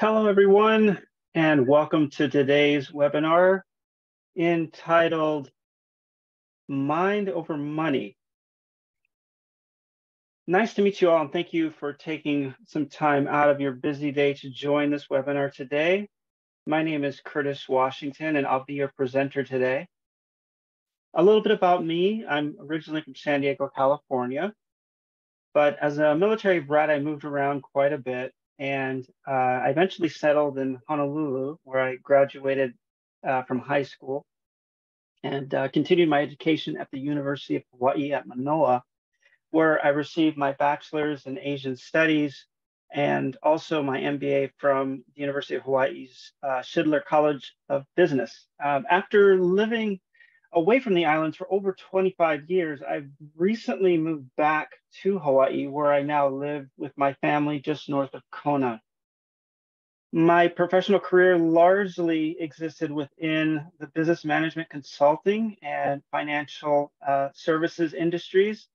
Hello, everyone, and welcome to today's webinar entitled Mind Over Money. Nice to meet you all, and thank you for taking some time out of your busy day to join this webinar today. My name is Curtis Washington, and I'll be your presenter today. A little bit about me. I'm originally from San Diego, California, but as a military brat, I moved around quite a bit, and I eventually settled in Honolulu, where I graduated from high school and continued my education at the University of Hawaii at Manoa, where I received my bachelor's in Asian studies and also my MBA from the University of Hawaii's Shidler College of Business. After living away from the islands for over 25 years, I've recently moved back to Hawaii, where I now live with my family just north of Kona. My professional career largely existed within the business management consulting and financial services industries.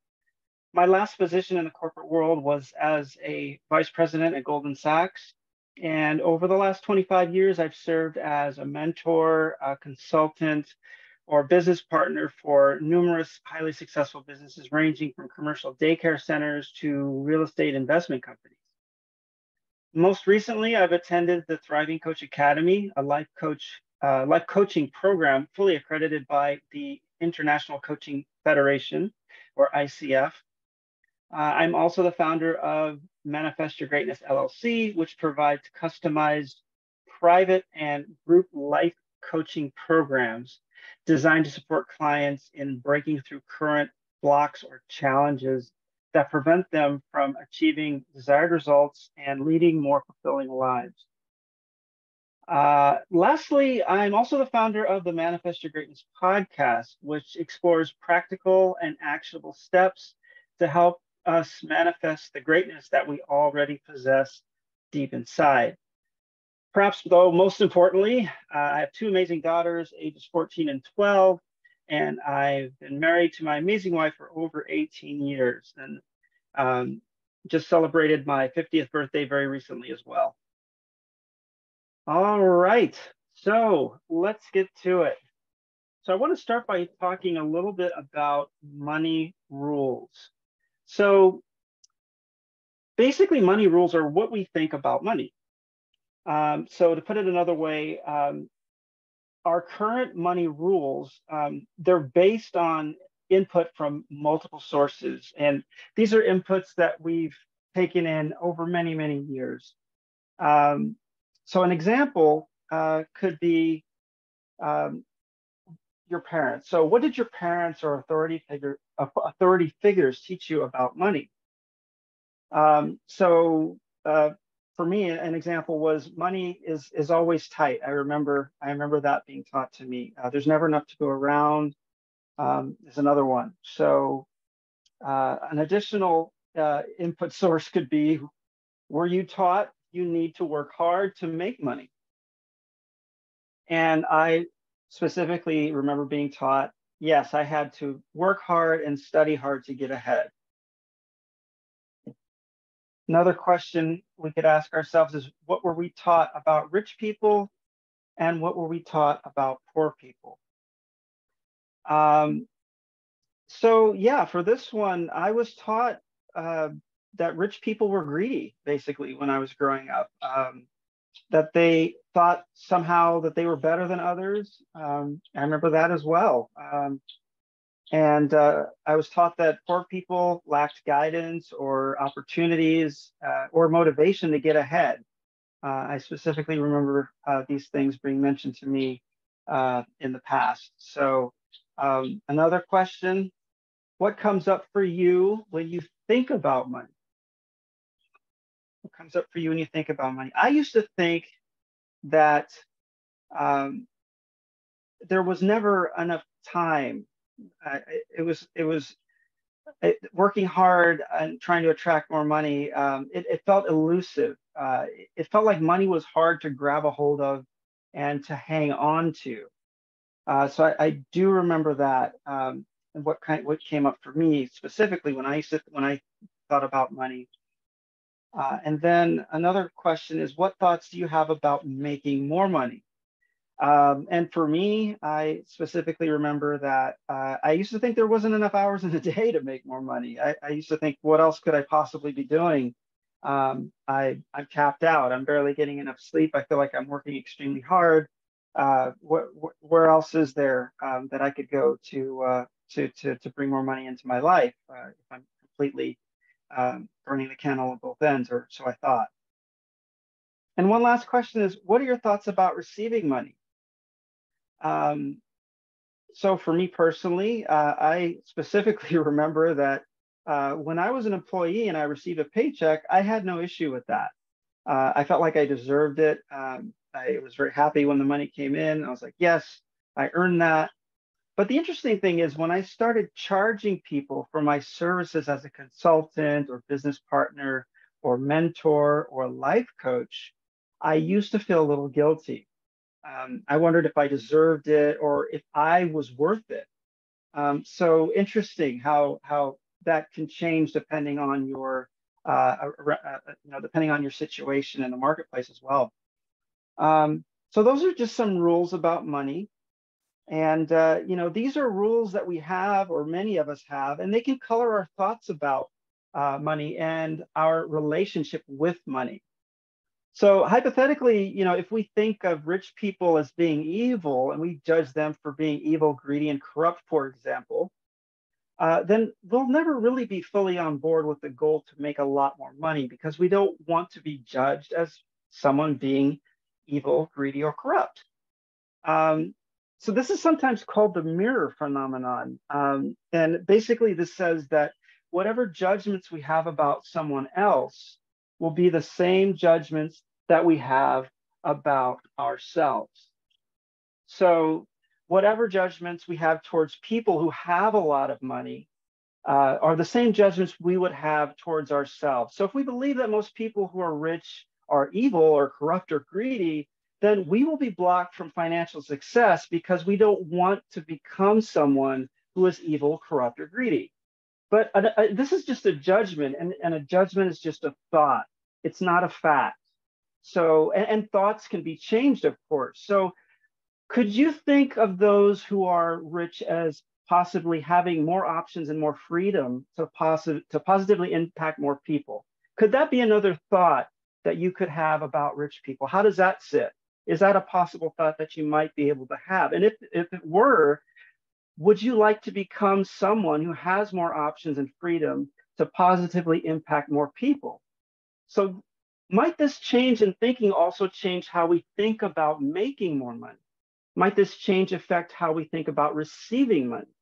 My last position in the corporate world was as a vice president at Goldman Sachs. And over the last 25 years, I've served as a mentor, a consultant, or business partner for numerous highly successful businesses, ranging from commercial daycare centers to real estate investment companies. Most recently, I've attended the Thriving Coach Academy, a life coaching program fully accredited by the International Coaching Federation, or ICF. I'm also the founder of Manifest Your Greatness LLC, which provides customized private and group life coaching programs designed to support clients in breaking through current blocks or challenges that prevent them from achieving desired results and leading more fulfilling lives. Lastly, I'm also the founder of the Manifest Your Greatness podcast, which explores practical and actionable steps to help us manifest the greatness that we already possess deep inside. Perhaps, though, most importantly, I have two amazing daughters, ages 14 and 12, and I've been married to my amazing wife for over 18 years, and just celebrated my 50th birthday very recently as well. All right, so let's get to it. So I want to start by talking a little bit about money rules. So basically, money rules are what we think about money. So to put it another way, our current money rules, they're based on input from multiple sources. And these are inputs that we've taken in over many, many years. So an example could be your parents. So what did your parents or authority figures teach you about money? So for me, an example was money is always tight. I remember that being taught to me. There's never enough to go around. Is another one. So an additional input source could be: were you taught you need to work hard to make money? And I specifically remember being taught, yes, I had to work hard and study hard to get ahead. Another question we could ask ourselves is, what were we taught about rich people and what were we taught about poor people? So yeah, for this one, I was taught that rich people were greedy, basically, when I was growing up. That they thought somehow that they were better than others. I remember that as well. And I was taught that poor people lacked guidance or opportunities or motivation to get ahead. I specifically remember these things being mentioned to me in the past. So another question: what comes up for you when you think about money? What comes up for you when you think about money? I used to think that there was never enough time. Working hard and trying to attract more money. It felt elusive. It felt like money was hard to grab a hold of and to hang on to. So I do remember that, and what came up for me specifically when I thought about money. And then another question is, what thoughts do you have about making more money? And for me, I specifically remember that I used to think there wasn't enough hours in a day to make more money. I used to think, what else could I possibly be doing? I'm tapped out. I'm barely getting enough sleep. I feel like I'm working extremely hard. Where else is there that I could go to bring more money into my life if I'm completely burning the candle at both ends, or so I thought. And one last question is, what are your thoughts about receiving money? Um, so for me personally, I specifically remember that when I was an employee and I received a paycheck, I had no issue with that. I felt like I deserved it. I was very happy when the money came in. I was like, yes, I earned that. But the interesting thing is when I started charging people for my services as a consultant or business partner or mentor or life coach, I used to feel a little guilty. I wondered if I deserved it or if I was worth it. So interesting how that can change depending on your depending on your situation in the marketplace as well. So those are just some rules about money. And these are rules that we have, or many of us have, and they can color our thoughts about money and our relationship with money. So hypothetically, if we think of rich people as being evil and we judge them for being evil, greedy, and corrupt, for example, then we'll never really be fully on board with the goal to make a lot more money because we don't want to be judged as someone being evil, greedy, or corrupt. Um, so this is sometimes called the mirror phenomenon. And basically this says that whatever judgments we have about someone else will be the same judgments that we have about ourselves. So whatever judgments we have towards people who have a lot of money are the same judgments we would have towards ourselves. So if we believe that most people who are rich are evil or corrupt or greedy, then we will be blocked from financial success because we don't want to become someone who is evil, corrupt, or greedy. But this is just a judgment, and a judgment is just a thought. It's not a fact. So, and thoughts can be changed, of course. So, could you think of those who are rich as possibly having more options and more freedom to positively impact more people? Could that be another thought that you could have about rich people? How does that sit? Is that a possible thought that you might be able to have? And if it were, would you like to become someone who has more options and freedom to positively impact more people? So might this change in thinking also change how we think about making more money? Might this change affect how we think about receiving money?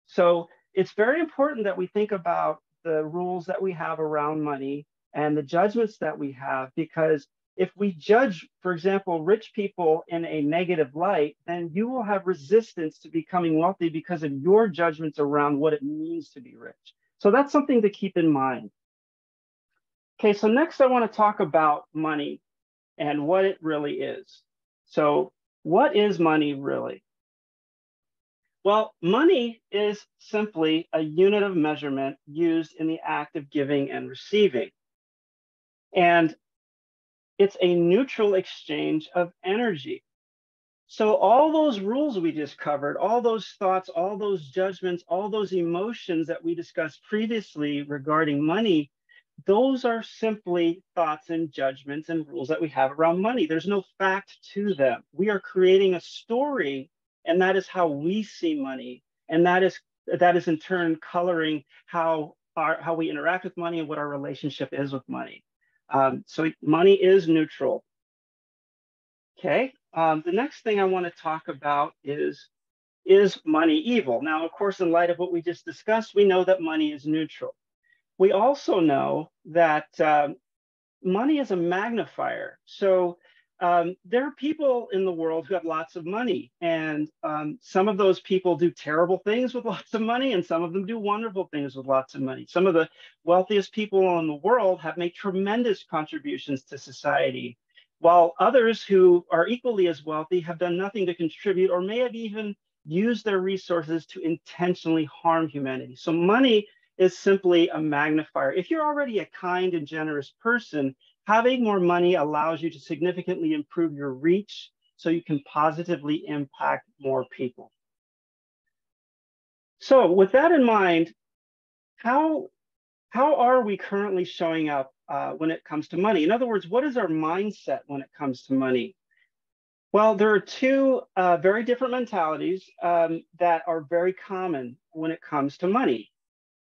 So it's very important that we think about the rules that we have around money and the judgments that we have, because if we judge, for example, rich people in a negative light, then you will have resistance to becoming wealthy because of your judgments around what it means to be rich. So that's something to keep in mind. Okay, so next I want to talk about money and what it really is. So what is money really? Well, money is simply a unit of measurement used in the act of giving and receiving. And it's a neutral exchange of energy. So all those rules we just covered, all those thoughts, all those judgments, all those emotions that we discussed previously regarding money, those are simply thoughts and judgments and rules that we have around money. There's no fact to them. We are creating a story, and that is how we see money. And that is in turn coloring how we interact with money and what our relationship is with money. So money is neutral. Okay. The next thing I want to talk about is money evil? Now, of course, in light of what we just discussed, we know that money is neutral. We also know that money is a magnifier. So there are people in the world who have lots of money, and some of those people do terrible things with lots of money, and some of them do wonderful things with lots of money. Some of the wealthiest people in the world have made tremendous contributions to society, while others who are equally as wealthy have done nothing to contribute or may have even used their resources to intentionally harm humanity. So money is simply a magnifier. If you're already a kind and generous person, having more money allows you to significantly improve your reach so you can positively impact more people. So with that in mind, how are we currently showing up when it comes to money? In other words, what is our mindset when it comes to money? Well, there are two very different mentalities that are very common when it comes to money.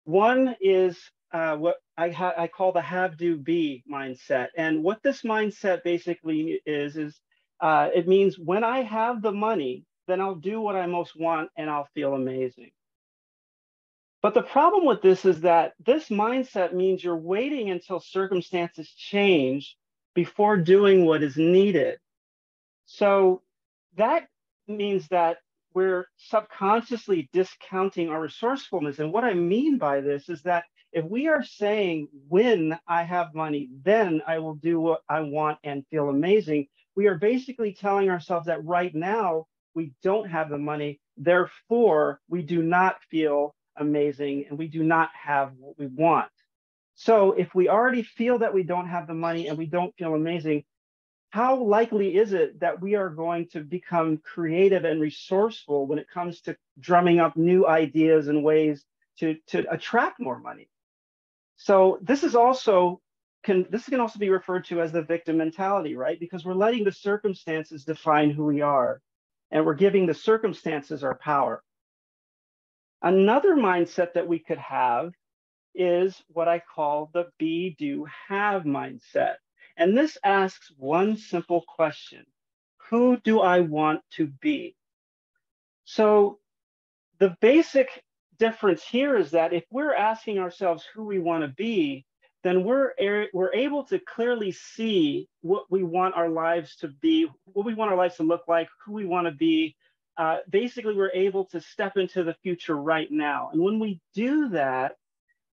One is what I call the have, do, be mindset. And what this mindset basically is it means when I have the money, then I'll do what I most want and I'll feel amazing. But the problem with this is that this mindset means you're waiting until circumstances change before doing what is needed. So that means that we're subconsciously discounting our resourcefulness. And what I mean by this is that if we are saying, when I have money, then I will do what I want and feel amazing, we are basically telling ourselves that right now we don't have the money, therefore we do not feel amazing and we do not have what we want. So if we already feel that we don't have the money and we don't feel amazing, how likely is it that we are going to become creative and resourceful when it comes to drumming up new ideas and ways to attract more money? So this is also can also be referred to as the victim mentality, right? Because we're letting the circumstances define who we are, and we're giving the circumstances our power. Another mindset that we could have is what I call the be, do, have mindset. And this asks one simple question: who do I want to be? So the basic difference here is that if we're asking ourselves who we want to be, then we're able to clearly see what we want our lives to be, what we want our lives to look like, who we want to be. Basically, we're able to step into the future right now. And when we do that,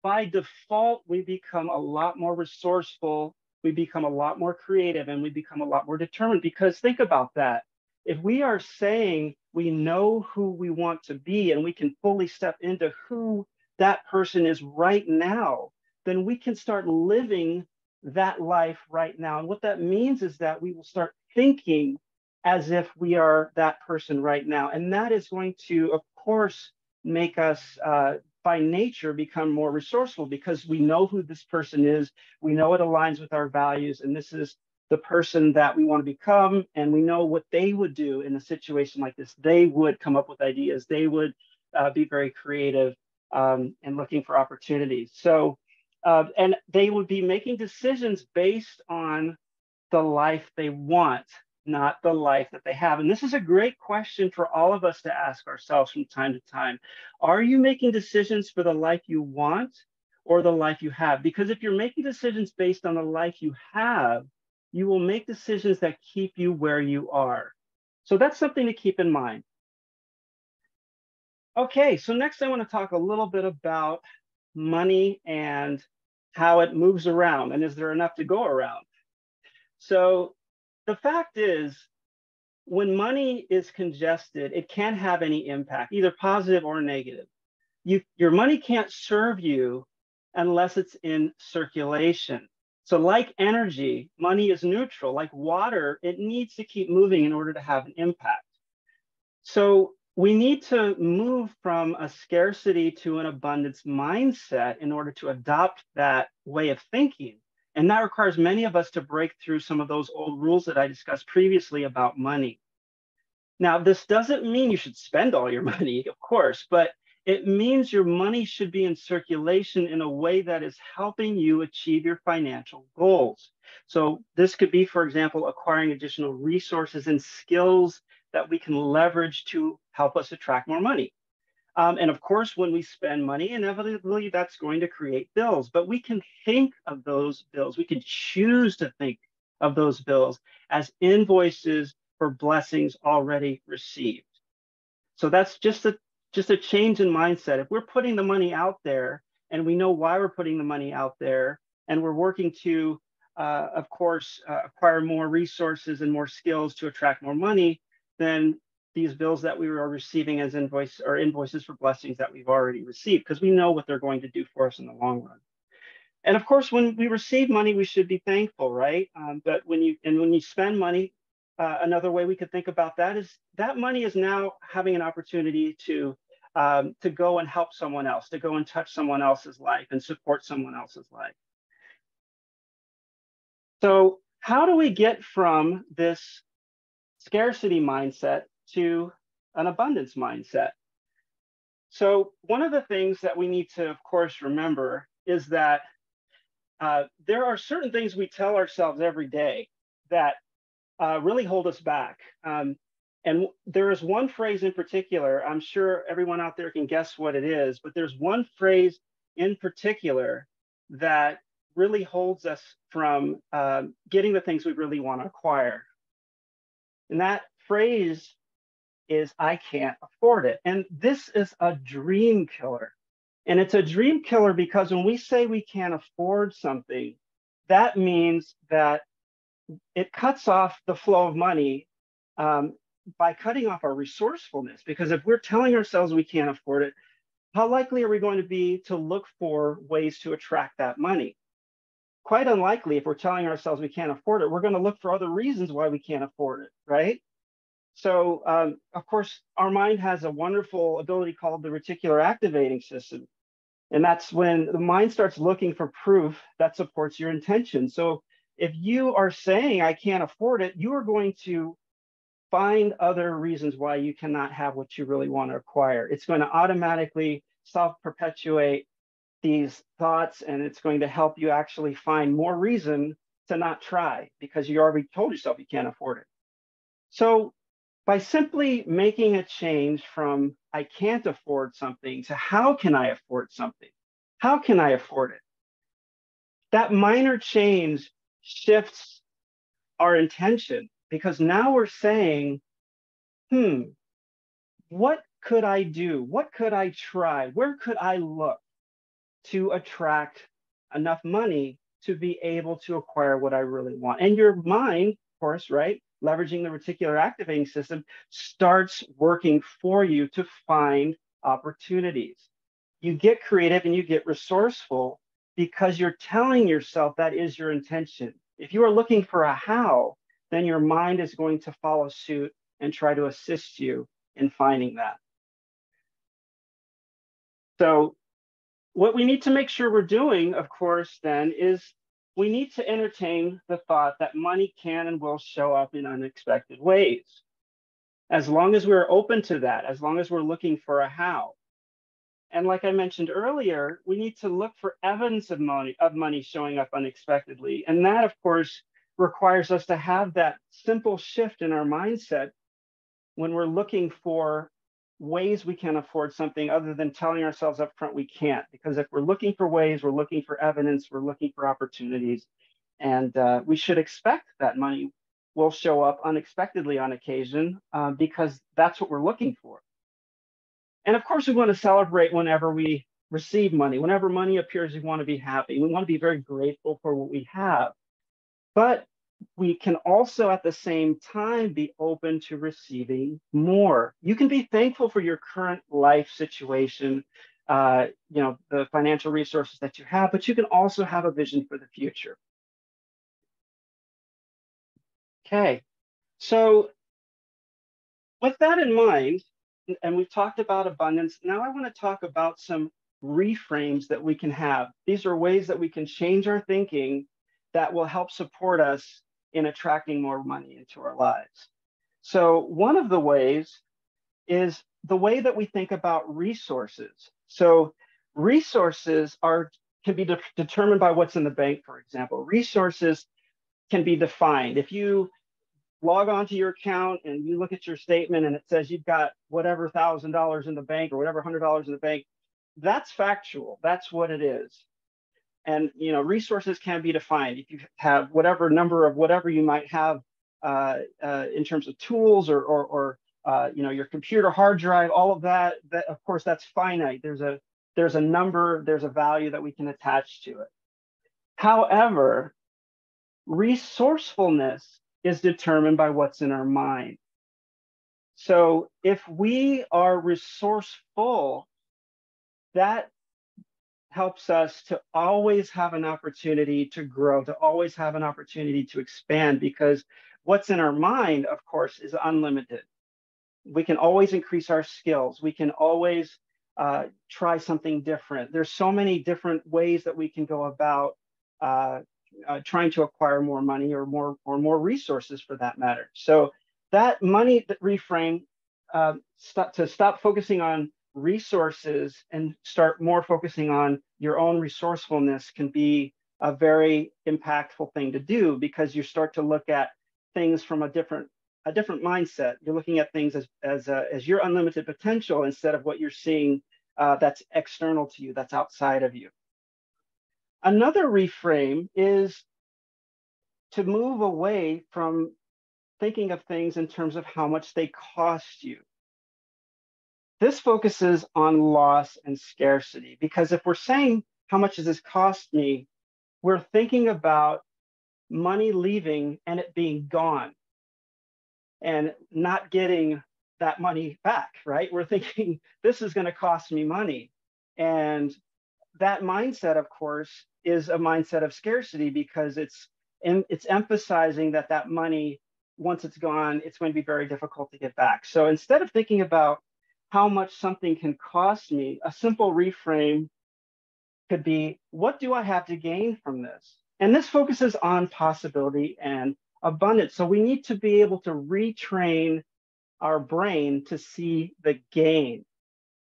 by default, we become a lot more resourceful, we become a lot more creative, and we become a lot more determined. Because think about that. If we are saying we know who we want to be and we can fully step into who that person is right now, then we can start living that life right now. And what that means is that we will start thinking as if we are that person right now. And that is going to, of course, make us by nature become more resourceful, because we know who this person is, we know it aligns with our values, and this is the person that we want to become, and we know what they would do in a situation like this. They would come up with ideas, they would be very creative and looking for opportunities. So and they would be making decisions based on the life they want, not the life that they have. And this is a great question for all of us to ask ourselves from time to time. Are you making decisions for the life you want or the life you have? Because if you're making decisions based on the life you have, you will make decisions that keep you where you are. So that's something to keep in mind. Okay, so next I want to talk a little bit about money and how it moves around, and is there enough to go around? So the fact is, when money is congested, it can't have any impact, either positive or negative. Your money can't serve you unless it's in circulation. So like energy, money is neutral. Like water, it needs to keep moving in order to have an impact. So we need to move from a scarcity to an abundance mindset in order to adopt that way of thinking. And that requires many of us to break through some of those old rules that I discussed previously about money. Now, this doesn't mean you should spend all your money, of course, but it means your money should be in circulation in a way that is helping you achieve your financial goals. So this could be, for example, acquiring additional resources and skills that we can leverage to help us attract more money. And of course, when we spend money, inevitably that's going to create bills, but we can think of those bills. We can choose to think of those bills as invoices for blessings already received. So that's just a change in mindset. If we're putting the money out there and we know why we're putting the money out there, and we're working to, of course, acquire more resources and more skills to attract more money, then these bills that we are receiving as invoices for blessings that we've already received, because we know what they're going to do for us in the long run. And of course, when we receive money, we should be thankful, right? But when you spend money, another way we could think about that is that money is now having an opportunity to go and help someone else, to go and touch someone else's life and support someone else's life. So how do we get from this scarcity mindset to an abundance mindset? So one of the things that we need to, of course, remember is that there are certain things we tell ourselves every day that really hold us back. And there is one phrase in particular, I'm sure everyone out there can guess what it is, but there's one phrase in particular that really holds us from getting the things we really want to acquire. And that phrase is, I can't afford it. And this is a dream killer. And it's a dream killer because when we say we can't afford something, that means that it cuts off the flow of money by cutting off our resourcefulness. Because if we're telling ourselves we can't afford it, how likely are we going to be to look for ways to attract that money? Quite unlikely. If we're telling ourselves we can't afford it, we're going to look for other reasons why we can't afford it, right? So, of course, our mind has a wonderful ability called the reticular activating system. And that's when the mind starts looking for proof that supports your intention. So if you are saying, I can't afford it, you are going to find other reasons why you cannot have what you really want to acquire. It's going to automatically self-perpetuate these thoughts, and it's going to help you actually find more reason to not try because you already told yourself you can't afford it. So by simply making a change from I can't afford something to how can I afford something? How can I afford it? That minor change shifts our intention because now we're saying, what could I do? What could I try? Where could I look to attract enough money to be able to acquire what I really want? And your mind, of course, right, leveraging the reticular activating system, starts working for you to find opportunities. You get creative and you get resourceful because you're telling yourself that is your intention. If you are looking for a how, then your mind is going to follow suit and try to assist you in finding that. So what we need to make sure we're doing, of course, then is we need to entertain the thought that money can and will show up in unexpected ways. As long as we're open to that, as long as we're looking for a how. And like I mentioned earlier, we need to look for evidence of money showing up unexpectedly. And that, of course, requires us to have that simple shift in our mindset when we're looking for ways we can afford something other than telling ourselves up front we can't. Because if we're looking for ways, we're looking for evidence, we're looking for opportunities, and we should expect that money will show up unexpectedly on occasion because that's what we're looking for. And of course, we want to celebrate whenever we receive money. Whenever money appears, we want to be happy. We want to be very grateful for what we have. But we can also at the same time be open to receiving more. You can be thankful for your current life situation, the financial resources that you have, but you can also have a vision for the future. Okay, so with that in mind, and we've talked about abundance, now I want to talk about some reframes that we can have. These are ways that we can change our thinking that will help support us in attracting more money into our lives. So one of the ways is the way that we think about resources. So resources can be determined by what's in the bank, for example. Resources can be defined. If you log onto your account and you look at your statement and it says you've got whatever $1,000 in the bank or whatever $100 in the bank, that's factual. That's what it is. And resources can be defined. If you have whatever number of whatever you might have in terms of tools or your computer hard drive, all of that of course that's finite. There's a number, there's a value that we can attach to it. However, resourcefulness is determined by what's in our mind. So if we are resourceful, that helps us to always have an opportunity to grow, to always have an opportunity to expand, because what's in our mind, of course, is unlimited. We can always increase our skills. We can always try something different. There's so many different ways that we can go about trying to acquire more money or more resources for that matter. So that money reframe to stop focusing on resources and start more focusing on your own resourcefulness can be a very impactful thing to do, because you start to look at things from a different mindset. You're looking at things as your unlimited potential instead of what you're seeing that's external to you, that's outside of you. Another reframe is to move away from thinking of things in terms of how much they cost you. This focuses on loss and scarcity, because if we're saying, how much does this cost me? We're thinking about money leaving and it being gone and not getting that money back, right? We're thinking this is going to cost me money. And that mindset, of course, is a mindset of scarcity, because it's emphasizing that money, once it's gone, it's going to be very difficult to get back. So instead of thinking about how much something can cost me, a simple reframe could be, what do I have to gain from this? And this focuses on possibility and abundance. So we need to be able to retrain our brain to see the gain.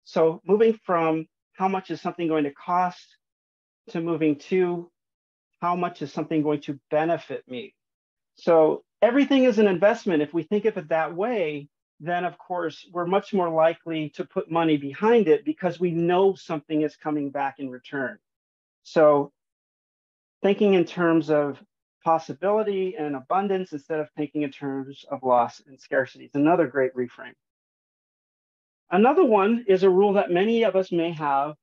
So moving from how much is something going to cost to moving to how much is something going to benefit me. So everything is an investment. If we think of it that way, then of course we're much more likely to put money behind it, because we know something is coming back in return. So thinking in terms of possibility and abundance instead of thinking in terms of loss and scarcity is another great reframe. Another one is a rule that many of us may have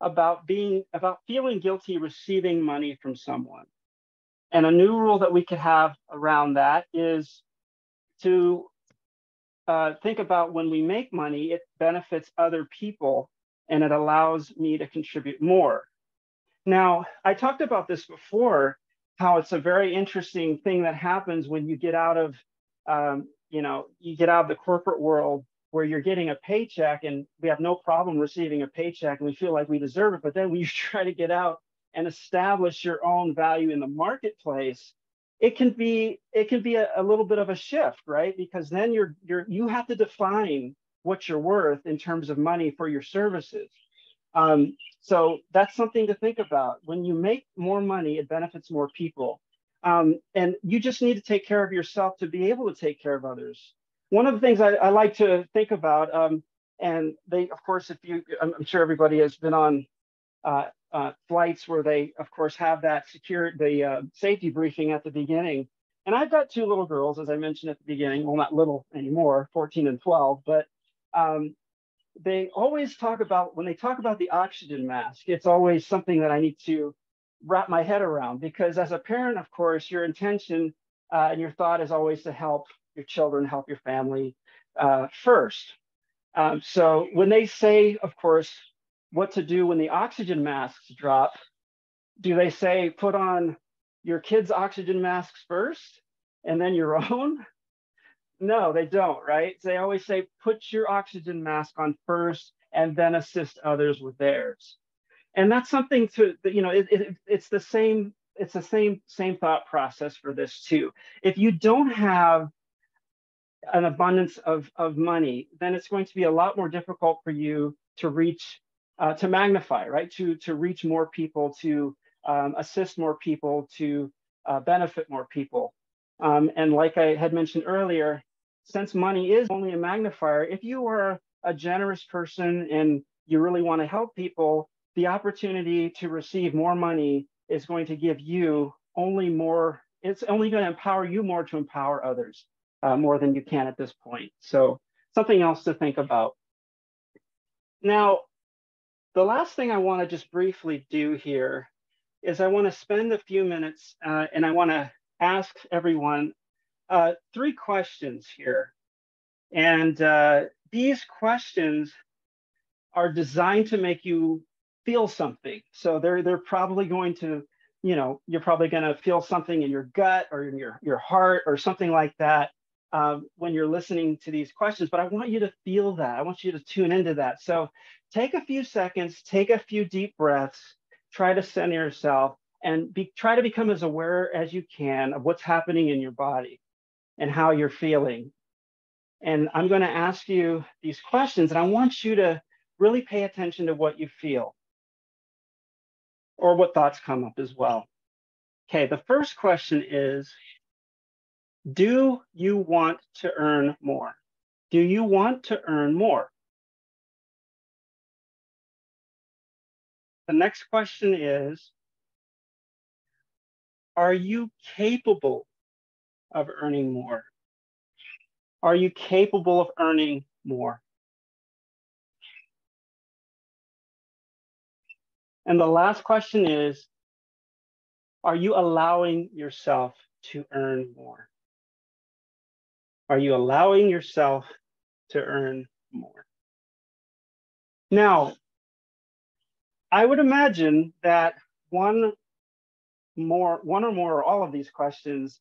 about feeling guilty receiving money from someone. And a new rule that we could have around that is to think about, when we make money, it benefits other people and it allows me to contribute more. Now, I talked about this before, how it's a very interesting thing that happens when you get out of, you get out of the corporate world, where you're getting a paycheck and we have no problem receiving a paycheck and we feel like we deserve it. But then when you try to get out and establish your own value in the marketplace, it can be a little bit of a shift, right? Because then you have to define what you're worth in terms of money for your services. So that's something to think about. When you make more money, it benefits more people. And you just need to take care of yourself to be able to take care of others. One of the things I like to think about, and of course, I'm sure everybody has been on flights where they, of course, have that safety briefing at the beginning. And I've got two little girls, as I mentioned at the beginning. Well, not little anymore, 14 and 12, but they always talk about, when they talk about the oxygen mask, it's always something that I need to wrap my head around, because as a parent, of course, your intention and your thought is always to help your children, help your family first. So when they say, of course, what to do when the oxygen masks drop, do they say put on your kids' oxygen masks first and then your own? No, they don't, right? They always say put your oxygen mask on first and then assist others with theirs. And that's something it's the same thought process for this too. If you don't have an abundance of money, then it's going to be a lot more difficult for you to reach, to magnify, right? To reach more people, to assist more people, to benefit more people. And like I had mentioned earlier, since money is only a magnifier, if you are a generous person and you really want to help people, the opportunity to receive more money is going to give you only more, it's only going to empower you more to empower others more than you can at this point. So something else to think about. Now, the last thing I want to just briefly do here is I want to spend a few minutes and I want to ask everyone 3 questions here. And these questions are designed to make you feel something. So they're probably going to, you're probably going to feel something in your gut or in your heart or something like that when you're listening to these questions. But I want you to feel that. I want you to tune into that. So take a few seconds, take a few deep breaths, try to center yourself, and try to become as aware as you can of what's happening in your body and how you're feeling. And I'm going to ask you these questions, and I want you to really pay attention to what you feel or what thoughts come up as well. Okay, the first question is, do you want to earn more? Do you want to earn more? The next question is, are you capable of earning more? Are you capable of earning more? And the last question is, are you allowing yourself to earn more? Are you allowing yourself to earn more? Now, I would imagine that one or more or all of these questions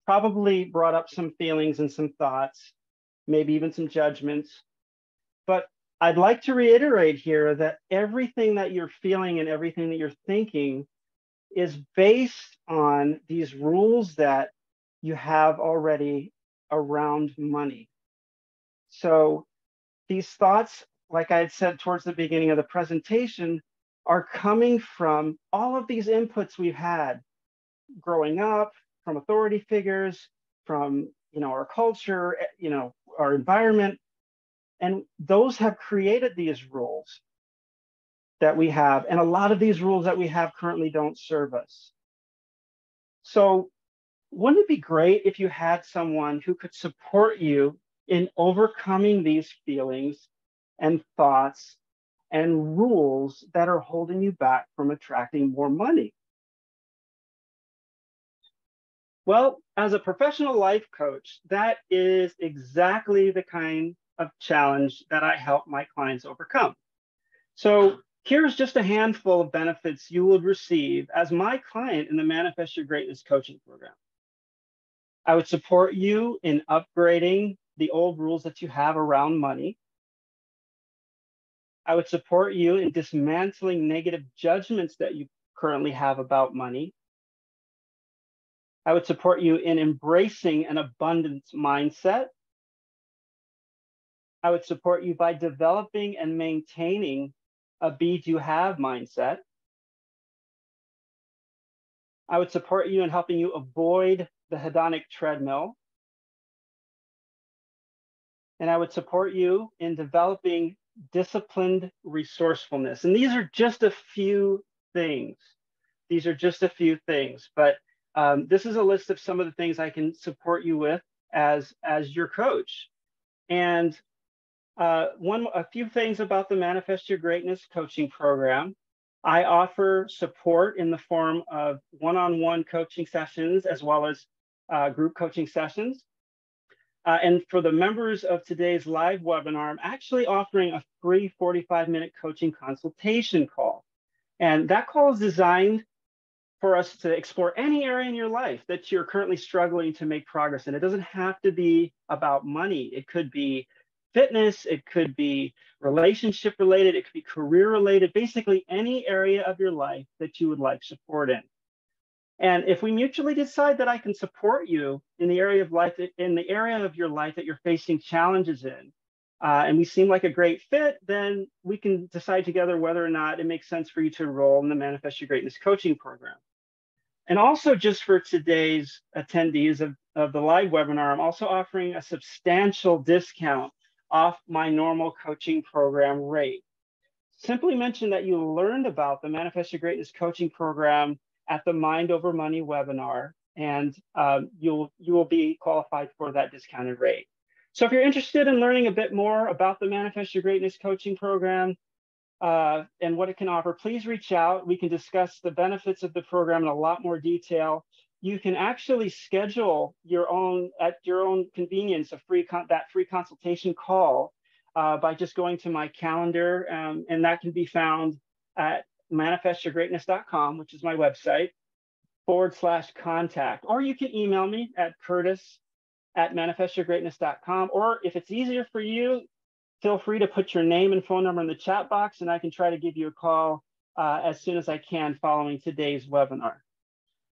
probably brought up some feelings and some thoughts, maybe even some judgments. But I'd like to reiterate here that everything that you're feeling and everything that you're thinking is based on these rules that you have already around money. So these thoughts, like I had said towards the beginning of the presentation, are coming from all of these inputs we've had growing up, from authority figures, from our culture, our environment, and those have created these rules that we have, and a lot of these rules that we have currently don't serve us. So wouldn't it be great if you had someone who could support you in overcoming these feelings and thoughts and rules that are holding you back from attracting more money? Well, as a professional life coach, that is exactly the kind of challenge that I help my clients overcome. So here's just a handful of benefits you would receive as my client in the Manifest Your Greatness coaching program. I would support you in upgrading the old rules that you have around money. I would support you in dismantling negative judgments that you currently have about money. I would support you in embracing an abundance mindset. I would support you by developing and maintaining a be do have mindset. I would support you in helping you avoid the hedonic treadmill. And I would support you in developing disciplined resourcefulness. And these are just a few things. These are just a few things, but this is a list of some of the things I can support you with as your coach. And a few things about the Manifest Your Greatness coaching program. I offer support in the form of one-on-one coaching sessions as well as group coaching sessions. And for the members of today's live webinar, I'm actually offering a free 45-minute coaching consultation call. And that call is designed for us to explore any area in your life that you're currently struggling to make progress in. It doesn't have to be about money. It could be fitness, it could be relationship related, it could be career related, basically any area of your life that you would like support in. And if we mutually decide that I can support you in the area of life, in the area of your life that you're facing challenges in, and we seem like a great fit, then we can decide together whether or not it makes sense for you to enroll in the Manifest Your Greatness coaching program. And also, just for today's attendees of the live webinar, I'm also offering a substantial discount off my normal coaching program rate. Simply mention that you learned about the Manifest Your Greatness coaching program at the Mind Over Money webinar, and you will be qualified for that discounted rate. So if you're interested in learning a bit more about the Manifest Your Greatness coaching program and what it can offer, please reach out. We can discuss the benefits of the program in a lot more detail. you can actually schedule your own, at your own convenience, that free consultation call by just going to my calendar, and that can be found at manifestyourgreatness.com, which is my website, /contact. Or you can email me at curtis@manifestyourgreatness.com. Or if it's easier for you, feel free to put your name and phone number in the chat box, and I can try to give you a call as soon as I can following today's webinar.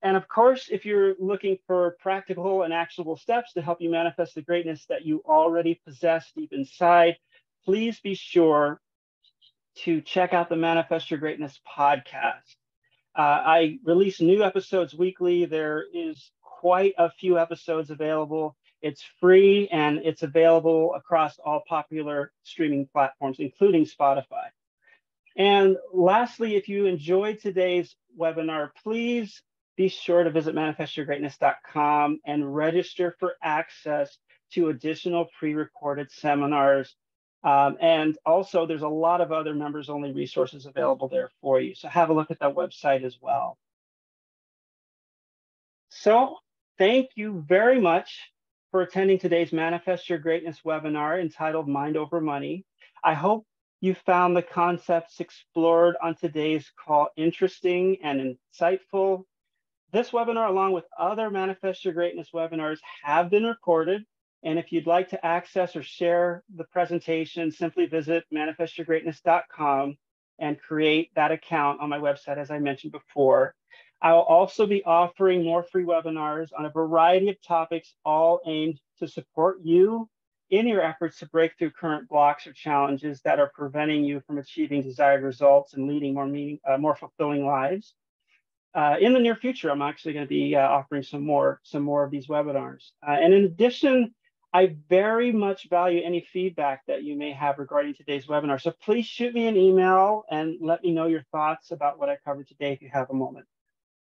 And of course, if you're looking for practical and actionable steps to help you manifest the greatness that you already possess deep inside, please be sure to check out the Manifest Your Greatness podcast. I release new episodes weekly. There is quite a few episodes available. It's free and it's available across all popular streaming platforms, including Spotify. And lastly, if you enjoyed today's webinar, please be sure to visit manifestyourgreatness.com and register for access to additional pre-recorded seminars. And also, there's a lot of other members-only resources available there for you. So have a look at that website as well. So thank you very much for attending today's Manifest Your Greatness webinar entitled Mind Over Money. I hope you found the concepts explored on today's call interesting and insightful. This webinar, along with other Manifest Your Greatness webinars, have been recorded. And if you'd like to access or share the presentation, simply visit manifestyourgreatness.com and create that account on my website, as I mentioned before. I will also be offering more free webinars on a variety of topics, all aimed to support you in your efforts to break through current blocks or challenges that are preventing you from achieving desired results and leading more fulfilling lives. In the near future, I'm actually going to be offering some more of these webinars. And in addition, I very much value any feedback that you may have regarding today's webinar. So please shoot me an email and let me know your thoughts about what I covered today if you have a moment.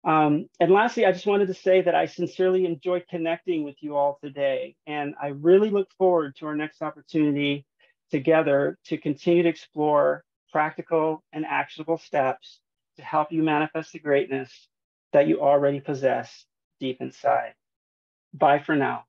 And lastly, I just wanted to say that I sincerely enjoyed connecting with you all today. And I really look forward to our next opportunity together to continue to explore practical and actionable steps to help you manifest the greatness that you already possess deep inside. Bye for now.